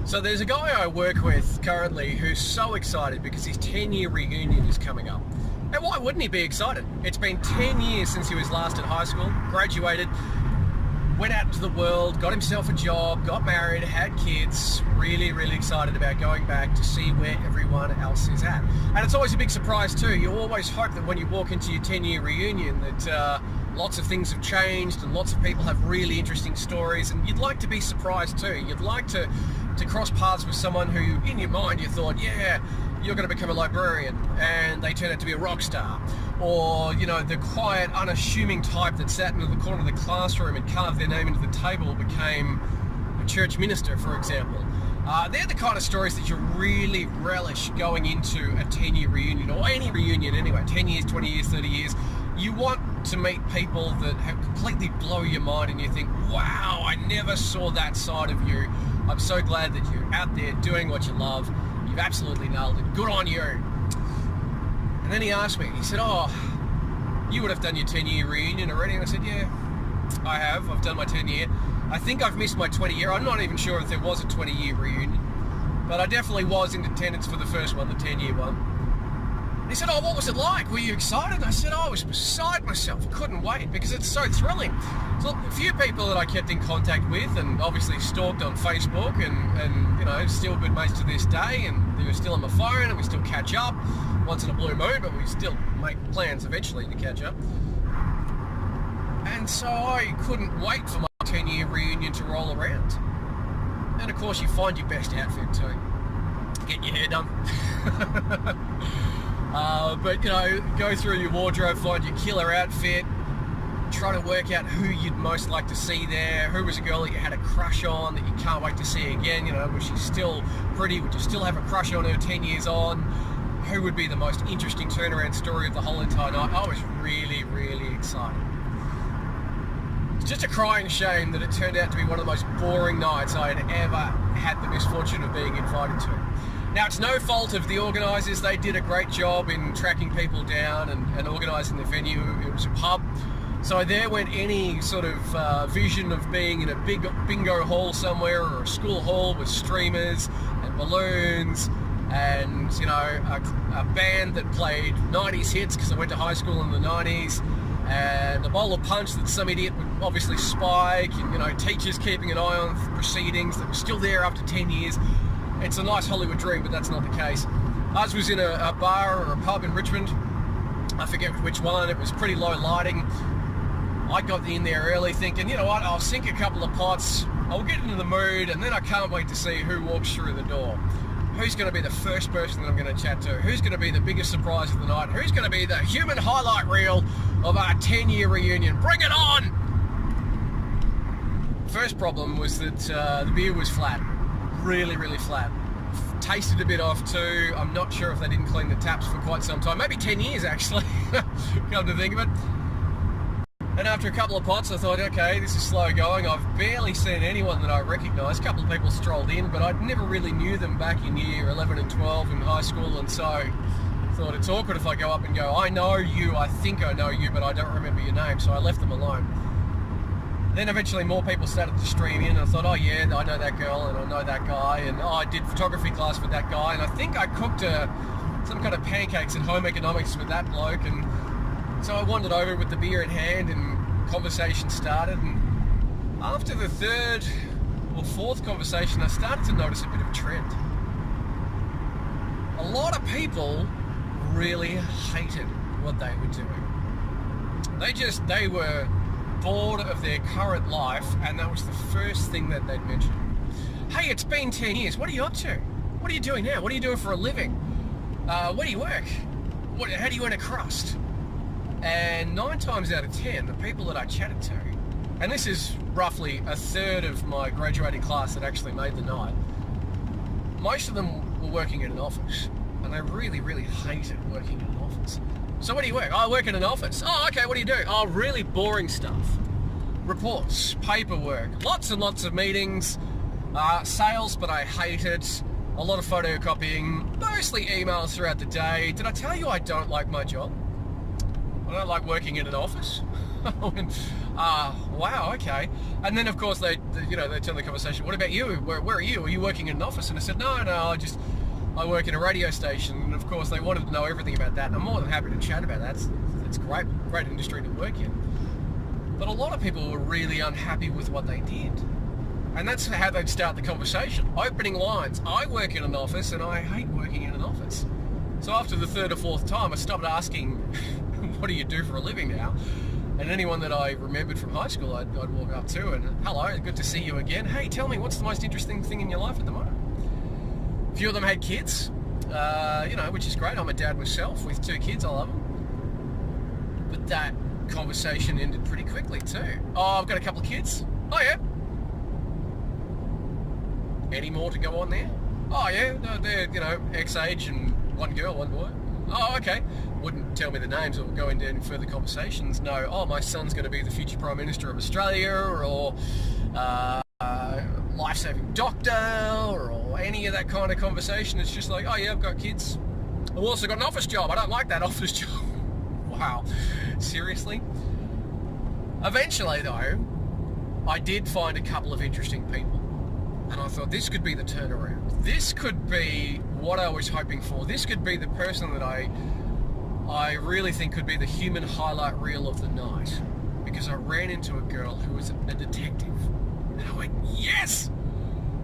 So there's a guy I work with currently who's so excited because his 10-year reunion is coming up. And why wouldn't he be excited? It's been 10 years since he was last in high school, graduated, went out into the world, got himself a job, got married, had kids, really, really excited about going back to see where everyone else is at. And it's always a big surprise too. You always hope that when you walk into your 10-year reunion that lots of things have changed and lots of people have really interesting stories, and you'd like to be surprised too. You'd like to cross paths with someone who, in your mind, you thought, yeah, you're going to become a librarian, and they turn out to be a rock star. Or, you know, the quiet, unassuming type that sat in the corner of the classroom and carved their name into the table became a church minister, for example. They're the kind of stories that you really relish going into a 10-year reunion, or any reunion anyway, 10 years, 20 years, 30 years. You want to meet people that have completely blow your mind and you think, wow, I never saw that side of you. I'm so glad that you're out there doing what you love. You've absolutely nailed it. Good on you. And then he asked me, he said, oh, you would have done your 10-year reunion already? And I said, yeah, I have. I've done my 10-year. I think I've missed my 20-year. I'm not even sure if there was a 20-year reunion, but I definitely was in attendance for the first one, the 10-year one. And he said, oh, what was it like? Were you excited? And I said, oh, I was beside myself. I couldn't wait because it's so thrilling. So a few people that I kept in contact with and obviously stalked on Facebook and you know, still good mates to this day, and they were still on my phone and we still catch up once in a blue moon, but we still make plans eventually to catch up. And so I couldn't wait for my 10-year reunion to roll around. And of course you find your best outfit too. Get your hair done. But you know, go through your wardrobe, find your killer outfit, try to work out who you'd most like to see there, who was a girl that you had a crush on that you can't wait to see again, you know, was she still pretty, would you still have a crush on her 10 years on, who would be the most interesting turnaround story of the whole entire night. I was really, really excited. It's just a crying shame that it turned out to be one of the most boring nights I had ever had the misfortune of being invited to. Now, it's no fault of the organisers. They did a great job in tracking people down and organising the venue. It was a pub. So there went any sort of vision of being in a big bingo hall somewhere or a school hall with streamers and balloons and, you know, a band that played 90s hits because I went to high school in the 90s, and a bowl of punch that some idiot would obviously spike, and, you know, teachers keeping an eye on proceedings that were still there after 10 years. It's a nice Hollywood dream, but that's not the case. Ours was in a bar or a pub in Richmond. I forget which one. It was pretty low lighting. I got in there early thinking, you know what, I'll sink a couple of pots, I'll get into the mood, and then I can't wait to see who walks through the door. Who's going to be the first person that I'm going to chat to? Who's going to be the biggest surprise of the night? Who's going to be the human highlight reel of our 10-year reunion? Bring it on! First problem was that the beer was flat. Really, really flat. Tasted a bit off too. I'm not sure if they didn't clean the taps for quite some time. Maybe 10 years actually, come to think of it. And after a couple of pots I thought, okay, this is slow going. I've barely seen anyone that I recognise. A couple of people strolled in, but I never really knew them back in year 11 and 12 in high school, and so I thought it's awkward if I go up and go, I know you, I think I know you, but I don't remember your name, so I left them alone. Then eventually more people started to stream in, and I thought, oh yeah, I know that girl and I know that guy, and I did photography class with that guy, and I think I cooked some kind of pancakes and home economics with that bloke, and so I wandered over with the beer in hand and conversation started, and after the third or fourth conversation I started to notice a bit of a trend. A lot of people really hated what they were doing. They were bored of their current life, and that was the first thing that they'd mention. Hey, it's been 10 years. What are you up to? What are you doing now? What are you doing for a living? Where do you work? How do you earn a crust? And 9 times out of 10, the people that I chatted to, and this is roughly a third of my graduating class that actually made the night, most of them were working in an office, and they really, really hated working in an office. So where do you work? Oh, I work in an office. Oh, okay, what do you do? Oh, really boring stuff. Reports, paperwork, lots and lots of meetings, sales, but I hate it. A lot of photocopying, mostly emails throughout the day. Did I tell you I don't like my job? I don't like working in an office. I went, wow, okay. And then of course they turn the conversation. What about you? Where are you? Are you working in an office? And I said, no, I work in a radio station. And of course they wanted to know everything about that. And I'm more than happy to chat about that. It's great industry to work in. But a lot of people were really unhappy with what they did. And that's how they'd start the conversation. Opening lines. I work in an office and I hate working in an office. So after the third or fourth time, I stopped asking, what do you do for a living now? And anyone that I remembered from high school, I'd walk up to and, hello, good to see you again. Hey, tell me, what's the most interesting thing in your life at the moment? A few of them had kids, which is great. I'm a dad myself with 2 kids. I love them. But that conversation ended pretty quickly too. Oh, I've got a couple of kids. Oh, yeah. Any more to go on there? Oh, yeah. No, they're, X age and 1 girl, 1 boy. Oh, okay. Wouldn't tell me the names or go into any further conversations. No, oh, my son's going to be the future Prime Minister of Australia, or life-saving doctor, or any of that kind of conversation. It's just like, oh yeah, I've got kids. I've also got an office job. I don't like that office job. Wow. Seriously? Eventually, though, I did find a couple of interesting people. And I thought, this could be the turnaround. This could be what I was hoping for. This could be the person that I really think could be the human highlight reel of the night. Because I ran into a girl who was a detective. And I went, yes!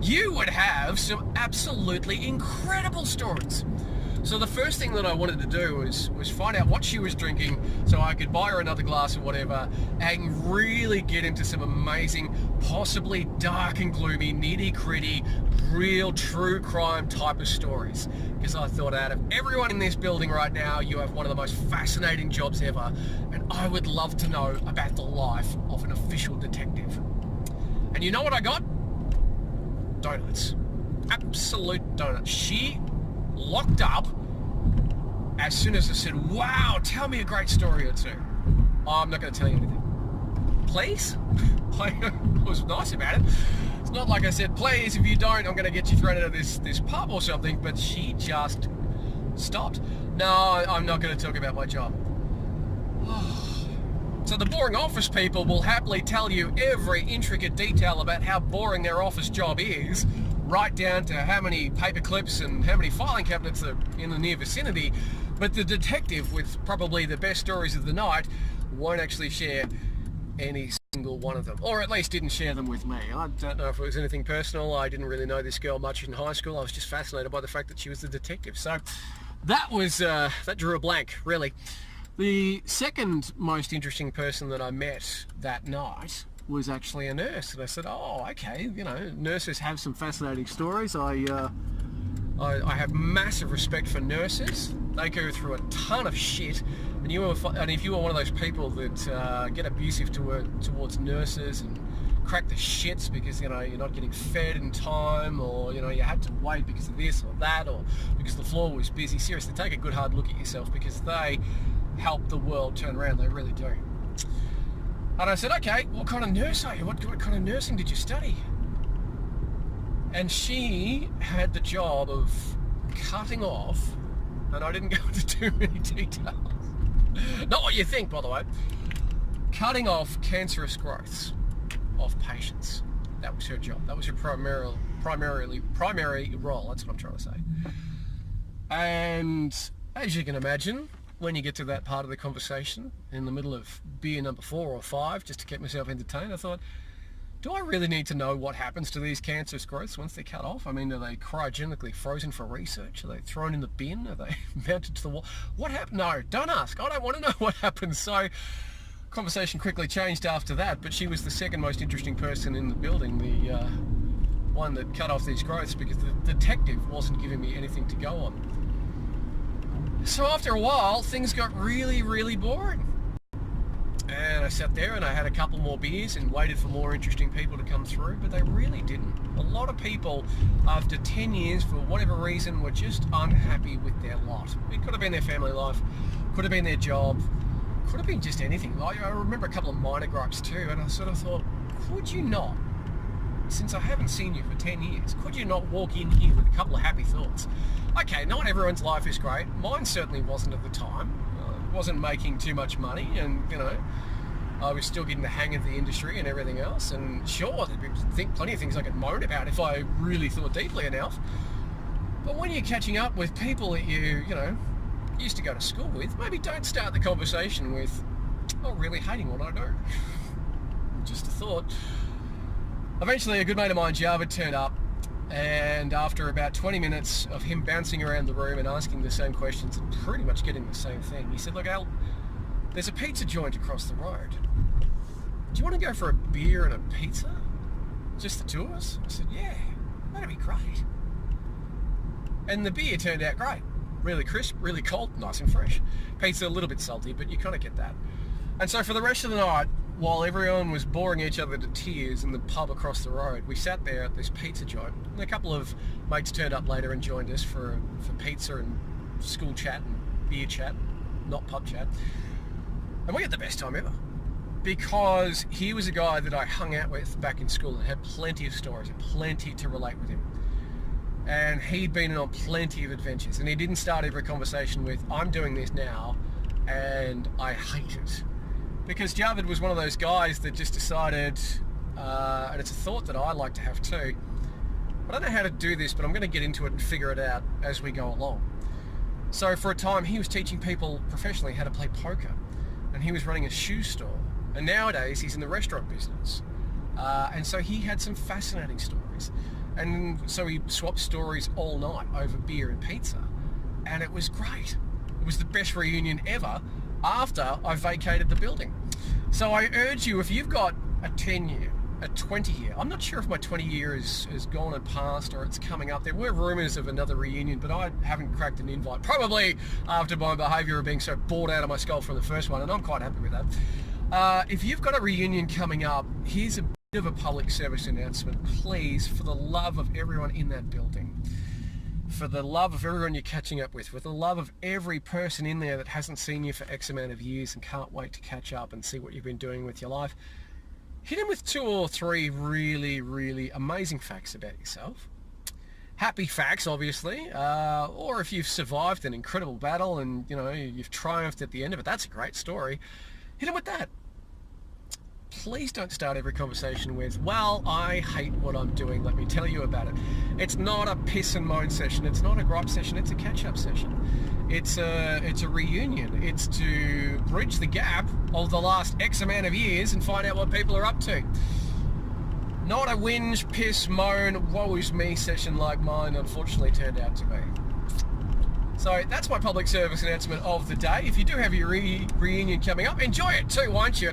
You would have some absolutely incredible stories. So the first thing that I wanted to do was find out what she was drinking so I could buy her another glass or whatever and really get into some amazing, possibly dark and gloomy, nitty-gritty, real true crime type of stories. Because I thought, out of everyone in this building right now, you have one of the most fascinating jobs ever, and I would love to know about the life of an official detective. And you know what I got? Donuts. Absolute donuts. She locked up as soon as I said, wow, tell me a great story or two. Oh, I'm not going to tell you anything. Please? I was nice about it. It's not like I said, please, if you don't, I'm going to get you thrown out of this pub or something, but she just stopped. No, I'm not going to talk about my job. So the boring office people will happily tell you every intricate detail about how boring their office job is, right down to how many paper clips and how many filing cabinets are in the near vicinity. But the detective, with probably the best stories of the night, won't actually share any single one of them, or at least didn't share them with me. I don't know if it was anything personal. I didn't really know this girl much in high school. I was just fascinated by the fact that she was the detective. So that drew a blank, really. The second most interesting person that I met that night was actually a nurse, and I said, oh, okay, nurses have some fascinating stories. I have massive respect for nurses. They go through a ton of shit, and if you are one of those people that get abusive towards nurses and crack the shits because you're not getting fed in time, or you had to wait because of this or that, or because the floor was busy, seriously, take a good hard look at yourself, because they help the world turn around. They really do. And I said, okay, what kind of nurse are you? What kind of nursing did you study? And she had the job of cutting off, and I didn't go into too many details. Not what you think, by the way. Cutting off cancerous growths of patients. That was her job. That was her primary role. That's what I'm trying to say. And as you can imagine, when you get to that part of the conversation, in the middle of beer number 4 or 5, just to keep myself entertained, I thought, do I really need to know what happens to these cancerous growths once they're cut off? I mean, are they cryogenically frozen for research? Are they thrown in the bin? Are they mounted to the wall? What happened? No, don't ask. I don't want to know what happens. So conversation quickly changed after that, but she was the second most interesting person in the building, the one that cut off these growths, because the detective wasn't giving me anything to go on. So after a while, things got really, really boring. And I sat there and I had a couple more beers and waited for more interesting people to come through, but they really didn't. A lot of people, after 10 years, for whatever reason, were just unhappy with their lot. It could have been their family life, could have been their job, could have been just anything. I remember a couple of minor gripes too, and I sort of thought, could you not, since I haven't seen you for 10 years, could you not walk in here with a couple of happy thoughts? Okay, not everyone's life is great. Mine certainly wasn't at the time. I wasn't making too much money, and I was still getting the hang of the industry and everything else. And sure, there'd be plenty of things I could moan about if I really thought deeply enough. But when you're catching up with people that you used to go to school with, maybe don't start the conversation with, "Oh, really hating what I do." Just a thought. Eventually, a good mate of mine, Javid, turned up, and after about 20 minutes of him bouncing around the room and asking the same questions and pretty much getting the same thing, he said, "Look, Al, there's a pizza joint across the road. Do you want to go for a beer and a pizza? Just the two of us?" I said, "Yeah, that'd be great." And the beer turned out great. Really crisp, really cold, nice and fresh. Pizza a little bit salty, but you kind of get that. And so for the rest of the night, while everyone was boring each other to tears in the pub across the road, we sat there at this pizza joint, and a couple of mates turned up later and joined us for pizza and school chat and beer chat, not pub chat. And we had the best time ever, because he was a guy that I hung out with back in school and had plenty of stories and plenty to relate with him. And he'd been on plenty of adventures, and he didn't start every conversation with, "I'm doing this now and I hate it." Because Javid was one of those guys that just decided, and it's a thought that I like to have too, I don't know how to do this, but I'm going to get into it and figure it out as we go along. So for a time, he was teaching people professionally how to play poker, and he was running a shoe store. And nowadays, he's in the restaurant business. And so he had some fascinating stories. And so he swapped stories all night over beer and pizza. And it was great. It was the best reunion ever after I vacated the building. So I urge you, if you've got a 10-year, a 20-year, I'm not sure if my 20-year is gone and passed or it's coming up. There were rumours of another reunion, but I haven't cracked an invite. Probably after my behaviour of being so bored out of my skull from the first one, and I'm quite happy with that. If you've got a reunion coming up, here's a bit of a public service announcement. Please, for the love of everyone in that building, for the love of everyone you're catching up with, for the love of every person in there that hasn't seen you for X amount of years and can't wait to catch up and see what you've been doing with your life, hit him with 2 or 3 really, really amazing facts about yourself. Happy facts, obviously, or if you've survived an incredible battle and you've triumphed at the end of it, that's a great story. Hit him with that. Please don't start every conversation with, "Well, I hate what I'm doing, let me tell you about it." It's not a piss and moan session. It's not a gripe session. It's a catch-up session. It's a reunion. It's to bridge the gap of the last X amount of years and find out what people are up to. Not a whinge, piss, moan, woe is me session like mine unfortunately turned out to be. So that's my public service announcement of the day. If you do have your reunion coming up, enjoy it too, won't you?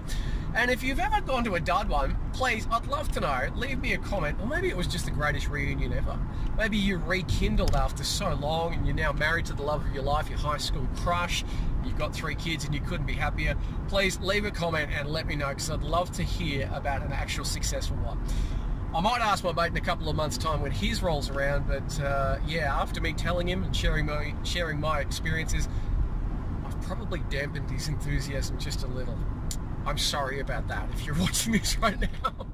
And if you've ever gone to a dud one, please, I'd love to know. Leave me a comment. Or maybe it was just the greatest reunion ever. Maybe you rekindled after so long and you're now married to the love of your life, your high school crush. You've got 3 kids and you couldn't be happier. Please leave a comment and let me know, because I'd love to hear about an actual successful one. I might ask my mate in a couple of months' time when his rolls around, but after me telling him and sharing my experiences, I've probably dampened his enthusiasm just a little. I'm sorry about that if you're watching this right now.